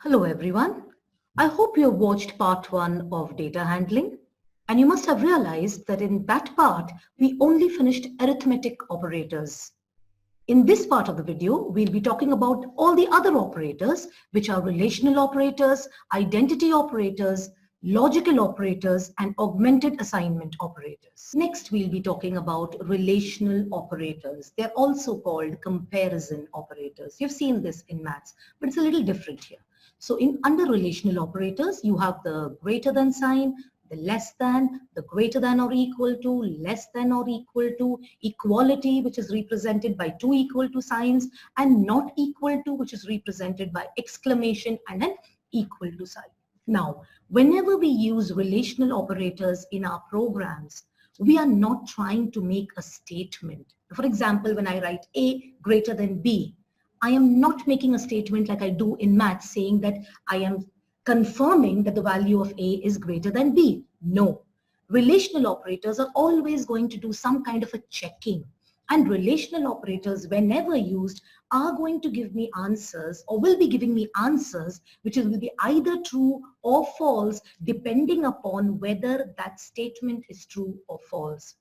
Hello everyone. I hope you have watched part 1 of data handling and you must have realized that in that part we only finished arithmetic operators. In this part of the video we'll be talking about all the other operators which are relational operators, identity operators, logical operators and augmented assignment operators. Next we'll be talking about relational operators. They're also called comparison operators. You've seen this in maths but it's a little different here. So under relational operators, you have the greater than sign, the less than, the greater than or equal to, less than or equal to, equality, which is represented by two equal to signs, and not equal to, which is represented by exclamation and an equal to sign. Now, whenever we use relational operators in our programs, we are not trying to make a statement. For example, when I write A greater than B, I am not making a statement like I do in maths saying that I am confirming that the value of A is greater than B. No. Relational operators are always going to do some kind of a checking. And relational operators, whenever used, are going to give me answers or will be giving me answers which will be either true or false depending upon whether that statement is true or false.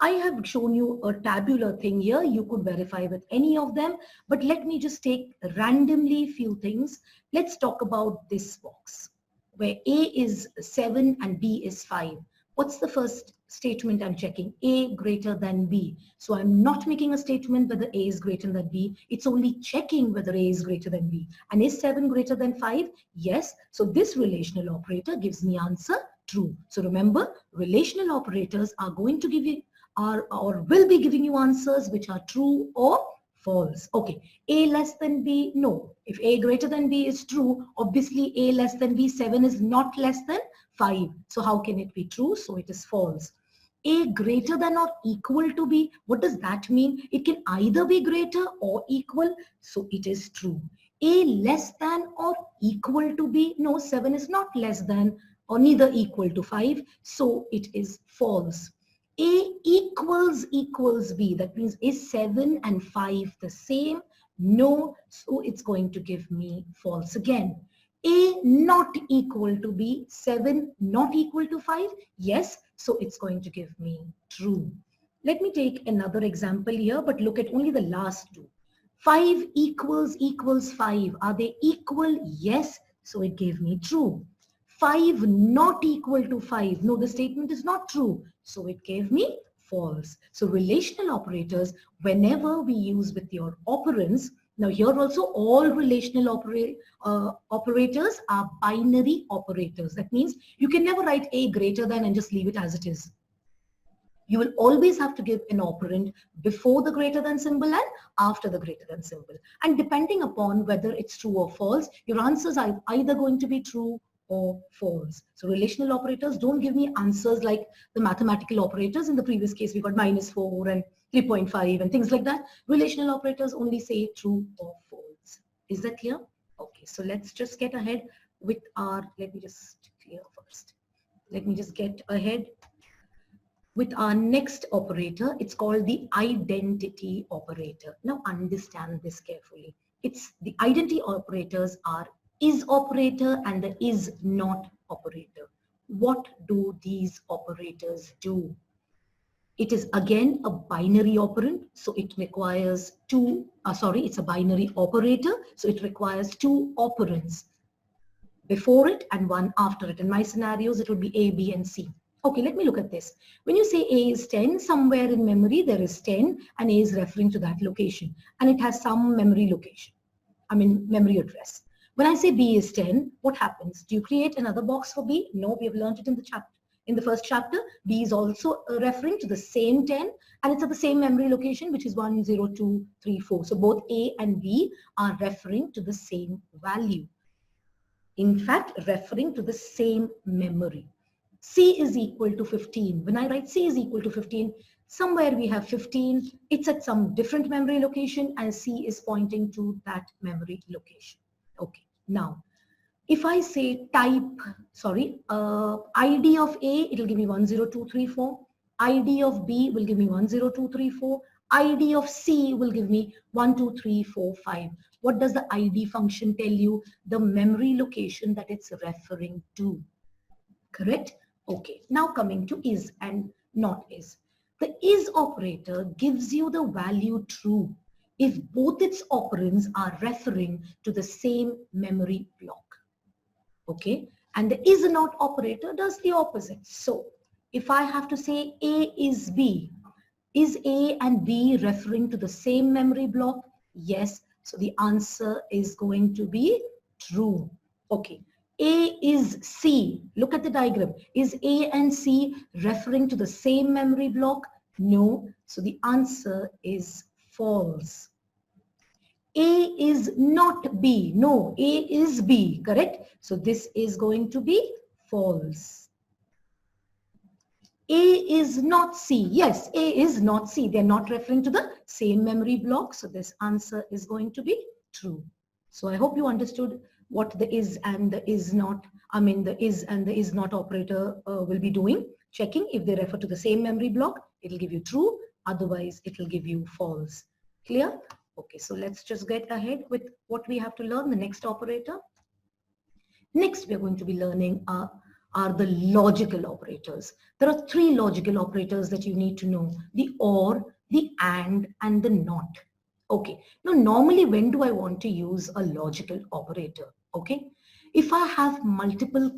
I have shown you a tabular thing here. You could verify with any of them, but let me just take randomly few things. Let's talk about this box where A is 7 and B is 5. What's the first statement I'm checking? A greater than B. So I'm not making a statement whether A is greater than B. It's only checking whether A is greater than B. And is 7 greater than 5? Yes. So this relational operator gives me answer true. So remember, relational operators are going to give you or will be giving you answers which are true or false. Okay, A less than B, no. If A greater than B is true, obviously A less than B, 7 is not less than 5. So how can it be true? So it is false. A greater than or equal to B, what does that mean? It can either be greater or equal, so it is true. A less than or equal to B, no, 7 is not less than or neither equal to 5, so it is false. A equals B. That means is 7 and 5 the same? No, so it's going to give me false again. A not equal to B, 7 not equal to 5? Yes, so it's going to give me true. Let me take another example here, but look at only the last two. 5 equals 5. Are they equal? Yes, so it gave me true. 5 not equal to 5. No, the statement is not true. So it gave me false. So relational operators, whenever we use with your operands, now here also all relational operators are binary operators. That means you can never write A greater than and just leave it as it is. You will always have to give an operand before the greater than symbol and after the greater than symbol. And depending upon whether it's true or false, your answers are either going to be true or false. So relational operators don't give me answers like the mathematical operators. In the previous case, we got -4 and 3.5 and things like that. Relational operators only say true or false. Is that clear? Okay, so let's just get ahead with our, let me just clear first. Let me just get ahead with our next operator. It's called the identity operator. Now understand this carefully. It's the identity operators are is operator and the is not operator. What do these operators do? It is again a binary operand, so it requires it's a binary operator, so it requires two operands before it and one after it. In my scenarios, it would be A, B, and C. Okay, let me look at this. When you say A is 10, somewhere in memory there is 10 and A is referring to that location and it has some memory location, memory address. When I say B is 10, what happens? Do you create another box for B? No, we have learned it in the chapter. In the first chapter, B is also referring to the same 10 and it's at the same memory location, which is 1, 0, 2, 3, 4. So both A and B are referring to the same value. In fact, referring to the same memory. C is equal to 15. When I write C is equal to 15, somewhere we have 15. It's at some different memory location and C is pointing to that memory location. Okay, now if I say ID of A, it will give me 10234. ID of B will give me 10234. ID of C will give me 1, 2, 3, 4, 5. What does the ID function tell you? The memory location that it's referring to. Correct? Okay, now coming to is and not is. The is operator gives you the value true if both its operands are referring to the same memory block. Okay, and the is not operator does the opposite. So if I have to say A is B, is A and B referring to the same memory block? Yes. So the answer is going to be true. Okay. A is C. Look at the diagram. Is A and C referring to the same memory block? No. So the answer is false. A is not B. No, A is B. Correct? So this is going to be false. A is not C. Yes, A is not C. They're not referring to the same memory block. So this answer is going to be true. So I hope you understood what the is and the is not, the is and the is not operator will be doing. Checking if they refer to the same memory block, it'll give you true. Otherwise, it'll give you false. Clear? Okay, so let's just get ahead with what we have to learn, the next operator. Next, we're going to be learning are the logical operators. There are three logical operators that you need to know: the or, the and the not. Okay, now normally when do I want to use a logical operator? Okay, if I have multiple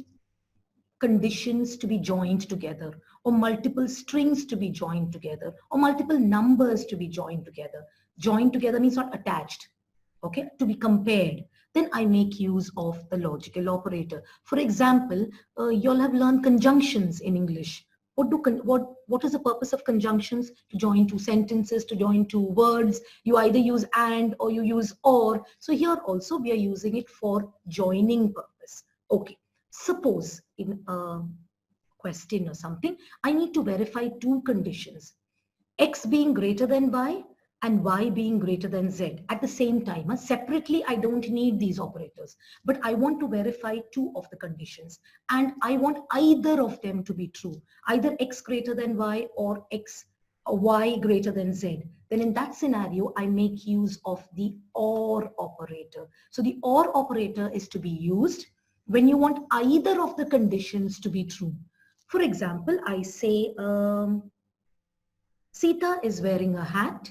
conditions to be joined together, or multiple strings to be joined together, or multiple numbers to be joined together. Joined together means not attached, okay, to be compared. Then I make use of the logical operator. For example, you all have learned conjunctions in English. What is the purpose of conjunctions? To join two sentences, to join two words. You either use and or you use or. So here also we are using it for joining purpose. Okay. Suppose in a question or something, I need to verify two conditions: X being greater than Y and Y being greater than Z at the same time. Separately, I don't need these operators, but I want to verify two of the conditions and I want either of them to be true, either X greater than Y or Y greater than Z. Then in that scenario, I make use of the OR operator. So the OR operator is to be used when you want either of the conditions to be true. For example, I say Sita is wearing a hat,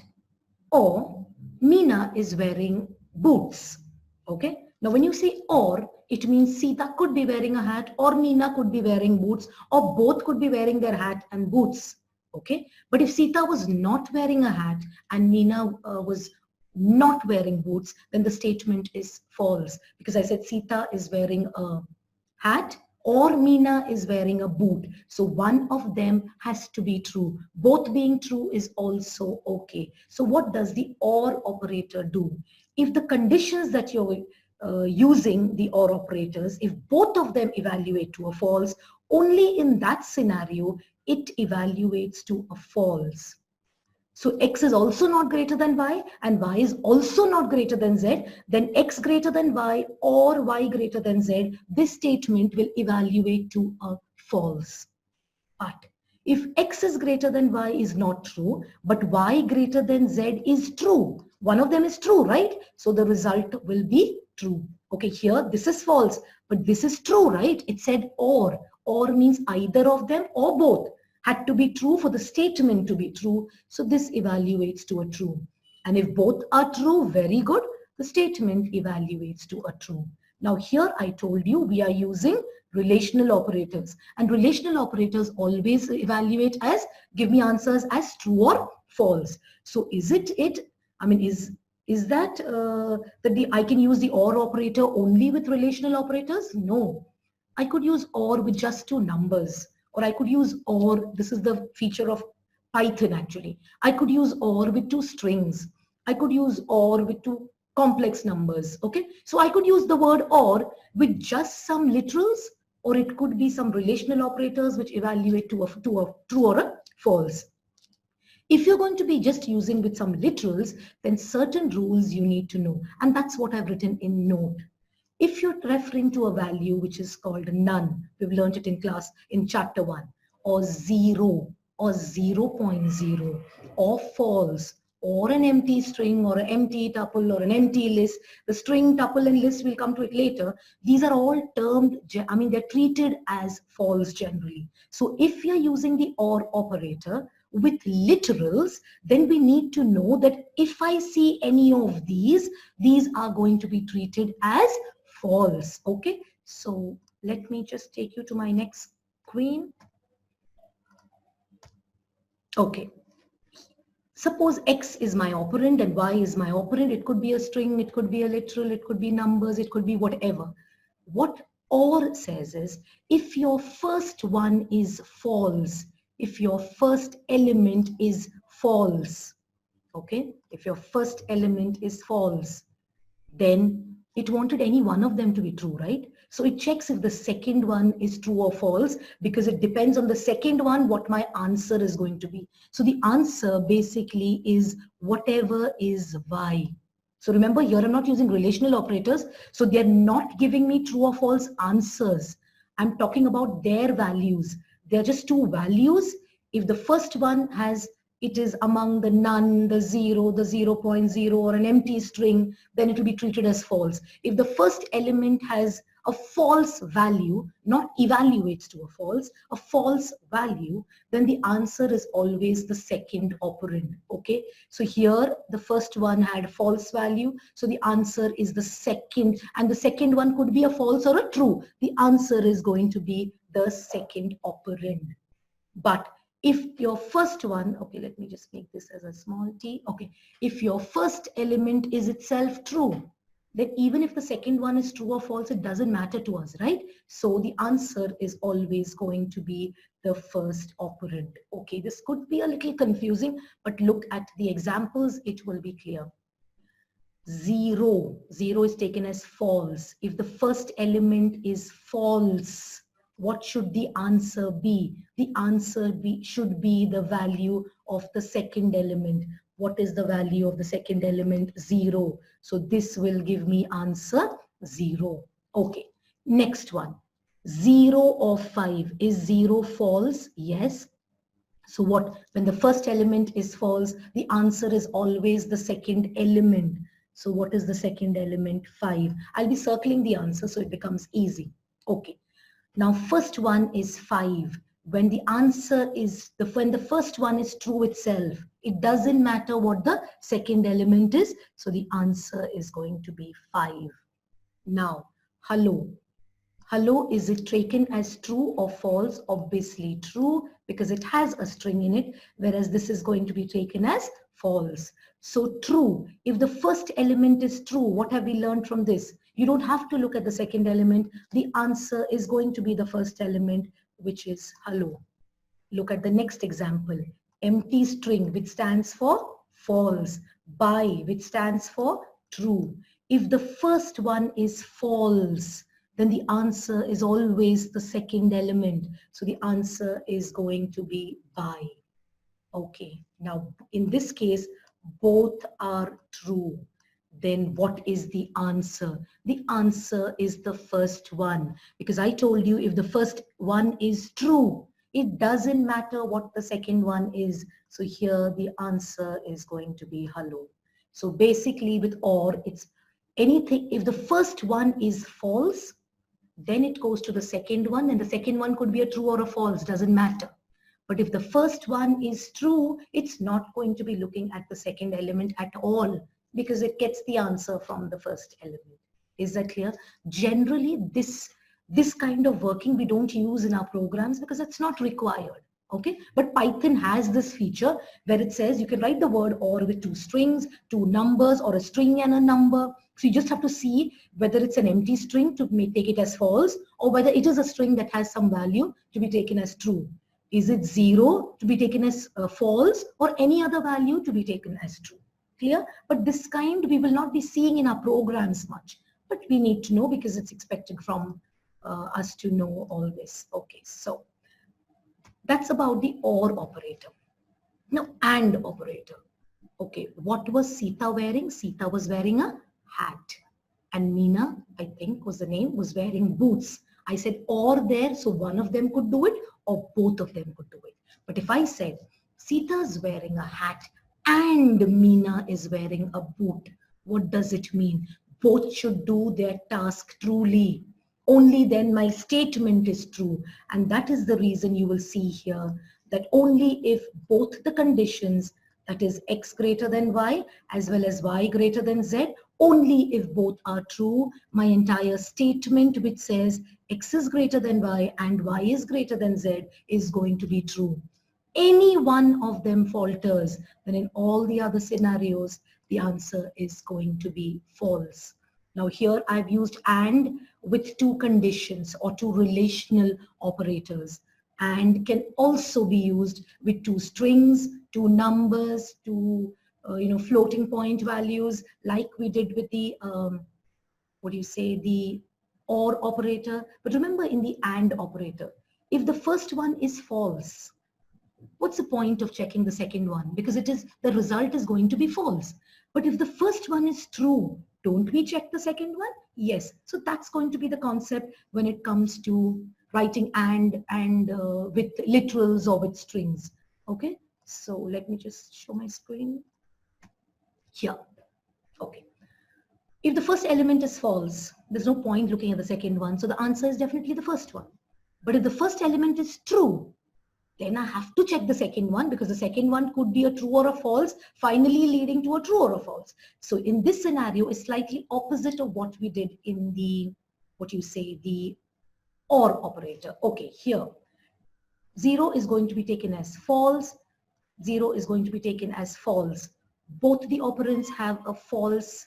or Meena is wearing boots. Okay. Now when you say or, it means Sita could be wearing a hat, or Meena could be wearing boots, or both could be wearing their hat and boots. Okay. But if Sita was not wearing a hat and Meena was not wearing boots, then the statement is false, because I said Sita is wearing a hat or Meena is wearing a boot. So one of them has to be true. Both being true is also okay. So what does the OR operator do? If the conditions that you're using the OR operators, if both of them evaluate to a false, only in that scenario, it evaluates to a false. So X is also not greater than Y and Y is also not greater than Z, then X greater than Y or Y greater than Z, this statement will evaluate to a false. But if X is greater than Y is not true, but Y greater than Z is true, one of them is true, right? So the result will be true. Okay, here this is false, but this is true, right? It said or means either of them or both had to be true for the statement to be true. So this evaluates to a true. And if both are true, very good. The statement evaluates to a true. Now here I told you we are using relational operators, and relational operators always evaluate as, give me answers as true or false. So is it, is that I can use the OR operator only with relational operators? No, I could use OR with just two numbers. Or I could use OR, this is the feature of Python actually. I could use OR with two strings. I could use OR with two complex numbers, okay? So I could use the word OR with just some literals, or it could be some relational operators which evaluate to a true or a false. If you're going to be just using with some literals, then certain rules you need to know. And that's what I've written in note. If you're referring to a value which is called none, we've learned it in class in chapter 1, or 0, or 0.0, or false, or an empty string or an empty tuple or an empty list. The string, tuple and list, we'll come to it later. These are all termed, they're treated as false generally. So if you're using the or operator with literals, then we need to know that if I see any of these are going to be treated as false. Okay, so let me just take you to my next screen. Okay, suppose X is my operand and Y is my operand. It could be a string, it could be a literal, it could be numbers, it could be whatever. What OR says is, if your first one is false, if your first element is false, okay, if your first element is false, then it wanted any one of them to be true, right? So it checks if the second one is true or false, because it depends on the second one what my answer is going to be. So the answer basically is whatever is Y. So remember, here I'm not using relational operators, so they're not giving me true or false answers. I'm talking about their values. They're just two values. If the first one has, it is among the none, the 0, the 0.0 or an empty string, then it will be treated as false. If the first element has a false value, not evaluates to a false value, then the answer is always the second operand. Okay, so here the first one had a false value, so the answer is the second, and the second one could be a false or a true. The answer is going to be the second operand. But if your first one, okay, let me just make this as a small t. Okay, if your first element is itself true, then even if the second one is true or false, it doesn't matter to us, right? So the answer is always going to be the first operand. Okay, this could be a little confusing, but look at the examples, it will be clear. 0 is taken as false. If the first element is false, what should the answer be? The answer should be the value of the second element. What is the value of the second element? 0. So this will give me answer 0. Okay, next one. 0 of 5. Is 0 false? Yes. So what? When the first element is false, the answer is always the second element. So what is the second element? 5. I'll be circling the answer so it becomes easy. Okay. Now first one is 5. When the answer is, when the first one is true itself, it doesn't matter what the second element is. So the answer is going to be 5. Now, hello. Hello, is it taken as true or false? Obviously true, because it has a string in it, whereas this is going to be taken as false. So true. If the first element is true, what have we learned from this? You don't have to look at the second element. The answer is going to be the first element, which is hello. Look at the next example. Empty string, which stands for false. By, which stands for true. If the first one is false, then the answer is always the second element. So the answer is going to be by. Okay, now in this case, both are true. Then what is the answer? The answer is the first one, because I told you if the first one is true, it doesn't matter what the second one is. So here the answer is going to be hello. So basically with OR, it's anything, if the first one is false, then it goes to the second one, and the second one could be a true or a false, doesn't matter. But if the first one is true, it's not going to be looking at the second element at all, because it gets the answer from the first element. Is that clear? Generally, this kind of working we don't use in our programs because it's not required. Okay, but Python has this feature where it says you can write the word OR with two strings, two numbers, or a string and a number. So you just have to see whether it's an empty string to take it as false, or whether it is a string that has some value to be taken as true. Is it 0 to be taken as false, or any other value to be taken as true? Clear? But this kind we will not be seeing in our programs much, but we need to know because it's expected from us to know all this. Okay, so that's about the OR operator. Now, AND operator. Okay, what was Sita wearing? Sita was wearing a hat. And Meena, I think was the name, was wearing boots. I said or there, so one of them could do it or both of them could do it. But if I said Sita's wearing a hat and Meena is wearing a boot. What does it mean? Both should do their task truly. Only then my statement is true. And that is the reason you will see here that only if both the conditions, that is x greater than y as well as y greater than z, only if both are true, my entire statement which says x is greater than y and y is greater than z is going to be true. Any one of them falters, then in all the other scenarios, the answer is going to be false. Now here I've used and with two conditions or two relational operators, and can also be used with two strings, two numbers, two floating point values, like we did with the the or operator. But remember, in the and operator, if the first one is false, what's the point of checking the second one? Because the result is going to be false. But if the first one is true, don't we check the second one? Yes. So that's going to be the concept when it comes to writing and with literals or with strings. Okay. So let me just show my screen here. Okay. If the first element is false, there's no point looking at the second one. So the answer is definitely the first one. But if the first element is true, then I have to check the second one, because the second one could be a true or a false, finally leading to a true or a false. So in this scenario, it's slightly opposite of what we did in the, the or operator. Okay, here, 0 is going to be taken as false, 0 is going to be taken as false. Both the operands have a false,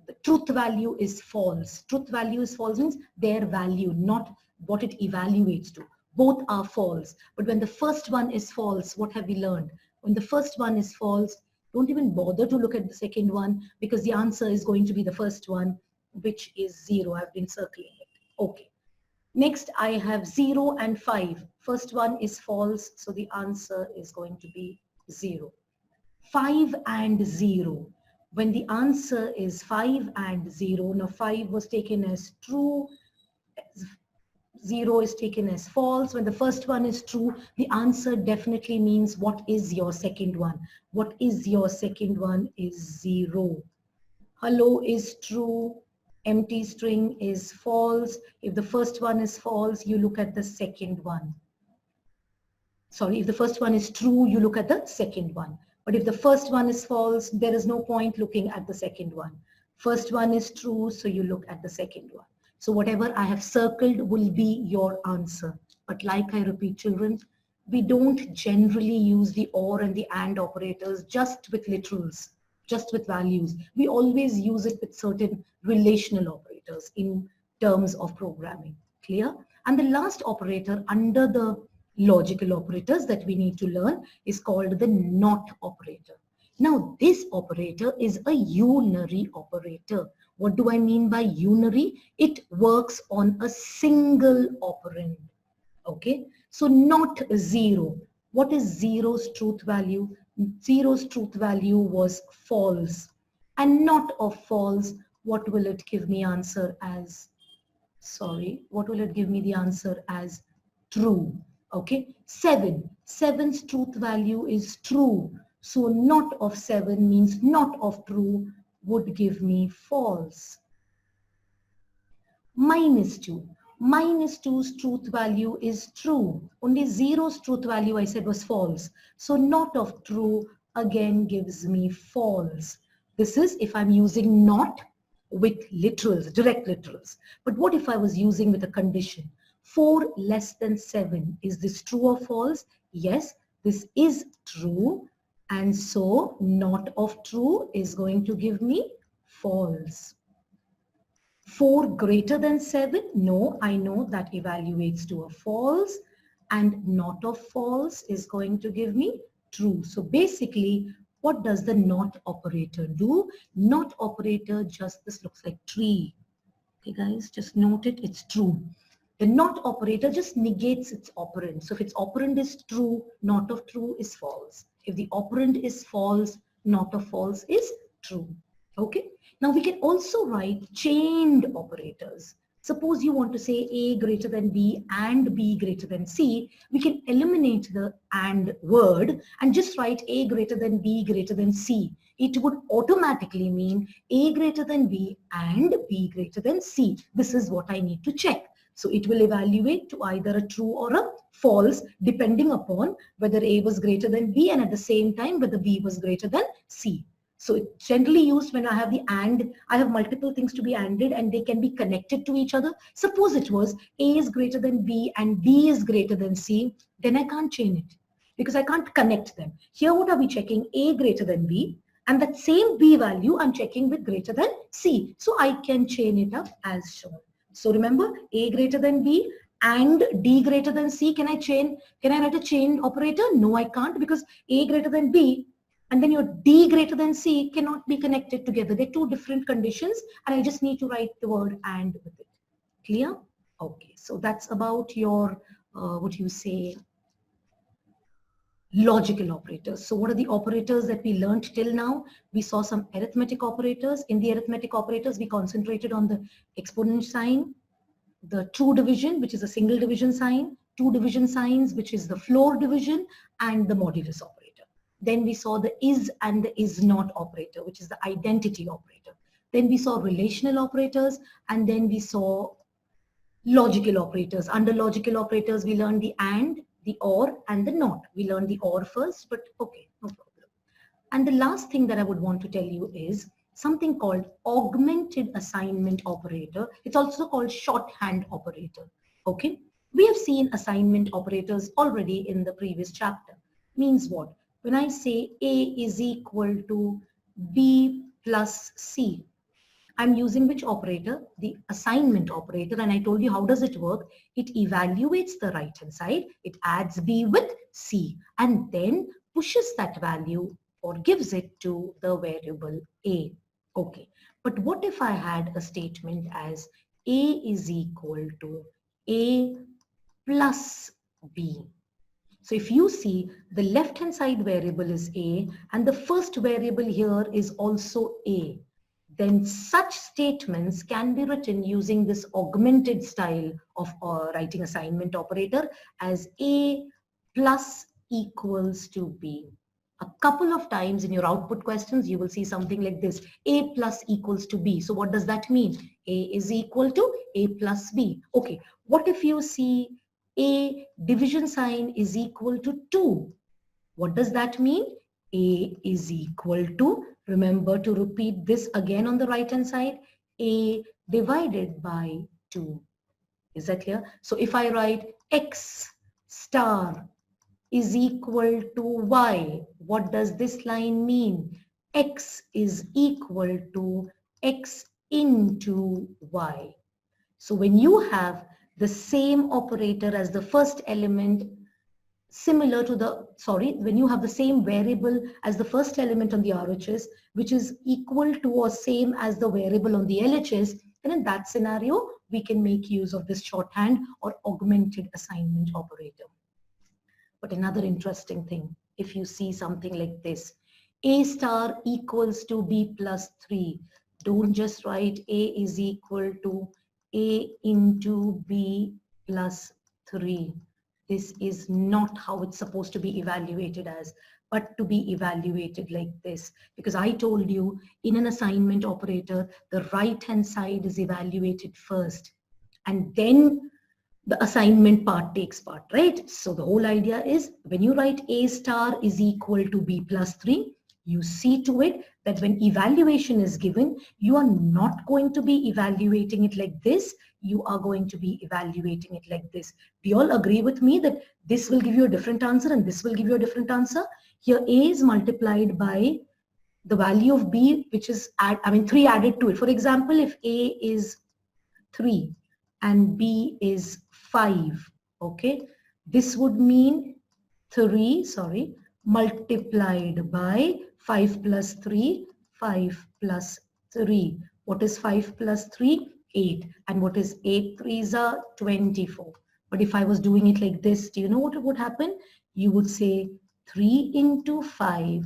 the truth value is false. Truth value is false means their value, not what it evaluates to. Both are false. But when the first one is false, what have we learned? When the first one is false, don't even bother to look at the second one, because the answer is going to be the first one, which is 0. I've been circling it. Okay. Next, I have 0 and 5. First one is false, so the answer is going to be 0. 5 and 0. When the answer is 5 and 0, now 5 was taken as true, 0 is taken as false. When the first one is true, the answer definitely means what is your second one? What is your second one is 0. Hello is true. Empty string is false. If the first one is false, you look at the second one. Sorry, if the first one is true, you look at the second one. But if the first one is false, there is no point looking at the second one. First one is true, so you look at the second one. So whatever I have circled will be your answer. But like I repeat, children, we don't generally use the or and the and operators just with literals, just with values. We always use it with certain relational operators in terms of programming. Clear? And the last operator under the logical operators that we need to learn is called the not operator. Now this operator is a unary operator. What do I mean by unary? It works on a single operand. Okay, so not 0. What is 0's truth value? 0's truth value was false. And not of false, what will it give me answer as? Sorry, what will it give me the answer as? True. Okay, 7. 7's truth value is true. So not of 7 means not of true would give me false. Minus 2. Minus 2's truth value is true. Only 0's truth value I said was false. So not of true again gives me false. This is if I'm using not with literals, direct literals. But what if I was using with a condition? 4 less than 7. Is this true or false? Yes, this is true. And so not of true is going to give me false. 4 greater than 7? No, I know that evaluates to a false, and not of false is going to give me true. So basically, what does the not operator do? Not operator just, this looks like tree. Okay guys, just note it, it's true. The not operator just negates its operand. So if its operand is true, not of true is false. If the operand is false, not of false is true. Okay. Now we can also write chained operators. Suppose you want to say A greater than B and B greater than C, we can eliminate the and word and just write A greater than B greater than C. It would automatically mean A greater than B and B greater than C. This is what I need to check. So it will evaluate to either a true or a false depending upon whether A was greater than B and at the same time whether B was greater than C. So it's generally used when I have the and, I have multiple things to be anded and they can be connected to each other. Suppose it was A is greater than B and B is greater than C, then I can't chain it because I can't connect them. Here what are we checking? A greater than B, and that same B value I'm checking with greater than C. So I can chain it up as shown. So remember, A greater than B and D greater than C, can I write a chain operator? No, I can't, because A greater than B and then your D greater than C cannot be connected together. They're two different conditions and I just need to write the word and with it. Clear? Okay, so that's about your, what you say, logical operators. So what are the operators that we learned till now? We saw some arithmetic operators. In the arithmetic operators, we concentrated on the exponent sign, the true division, which is a single division sign, two division signs, which is the floor division, and the modulus operator. Then we saw the is and the is not operator, which is the identity operator. Then we saw relational operators, and then we saw logical operators. Under logical operators, we learned the and, the or, and the not. We learned the or first, but okay, no problem. And the last thing that I would want to tell you is something called augmented assignment operator. It's also called shorthand operator. Okay, we have seen assignment operators already in the previous chapter. Means what? When I say A is equal to B plus C, I'm using which operator? The assignment operator. And I told you how does it work? It evaluates the right hand side. It adds B with C and then pushes that value or gives it to the variable A. Okay, but what if I had a statement as A is equal to A plus B? So if you see, the left hand side variable is A and the first variable here is also A, then such statements can be written using this augmented style of writing assignment operator as A plus equals to B. A couple of times in your output questions, you will see something like this, A plus equals to B. So what does that mean? A is equal to A plus B. Okay, what if you see A division sign is equal to 2? What does that mean? A is equal to, remember to repeat this again on the right hand side, A divided by 2. Is that clear? So if I write X star is equal to Y, what does this line mean? X is equal to X into Y. So when you have the same operator as the first element, similar to the, when you have the same variable as the first element on the RHS, which is equal to or same as the variable on the LHS, then in that scenario, we can make use of this shorthand or augmented assignment operator. But another interesting thing, if you see something like this, A star equals to B plus 3, don't just write A is equal to A into B plus 3. This is not how it's supposed to be evaluated as, but to be evaluated like this. Because I told you in an assignment operator, the right hand side is evaluated first and then the assignment part takes part, right? So the whole idea is when you write A star is equal to B plus 3, you see to it that when evaluation is given, you are not going to be evaluating it like this. You are going to be evaluating it like this. Do you all agree with me that this will give you a different answer and this will give you a different answer? Here A is multiplied by the value of B, which is 3 added to it. For example, if A is 3 and B is 5, okay, this would mean 3, multiplied by 5 plus 3, 5 plus 3. What is 5 plus 3? 8. And what is 8 3s are 24. But if I was doing it like this, do you know what would happen? You would say 3 into 5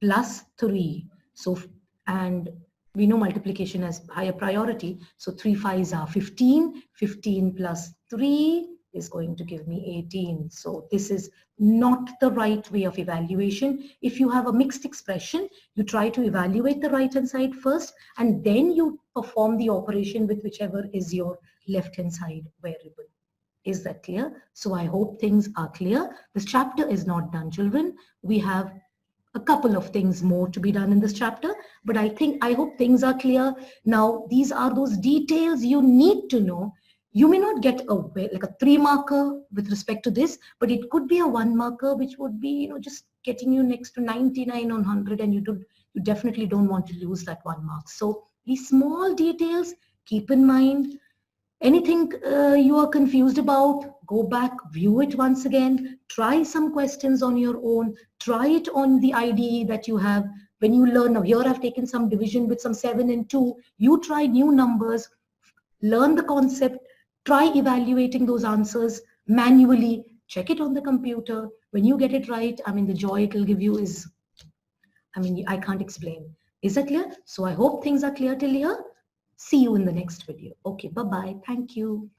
plus 3. So, and We know multiplication has higher priority. So 3 5s are 15. 15 plus 3 is going to give me 18. So this is not the right way of evaluation. If you have a mixed expression, you try to evaluate the right-hand side first, and then you perform the operation with whichever is your left-hand side variable. Is that clear? So I hope things are clear. This chapter is not done, children. We have a couple of things more to be done in this chapter, but I hope things are clear. Now, these are those details you need to know. You may not get like a 3 marker with respect to this, but it could be a 1 marker, which would be, just getting you next to 99 on 100, and you definitely don't want to lose that 1 mark. So these small details, keep in mind. Anything you are confused about, go back, view it once again, try some questions on your own, try it on the IDE that you have. When you learn, now here I've taken some division with some 7 and 2, you try new numbers, learn the concept, try evaluating those answers manually, check it on the computer. When you get it right, the joy it will give you is, I can't explain. Is that clear? So I hope things are clear till here. See you in the next video. Okay, bye-bye. Thank you.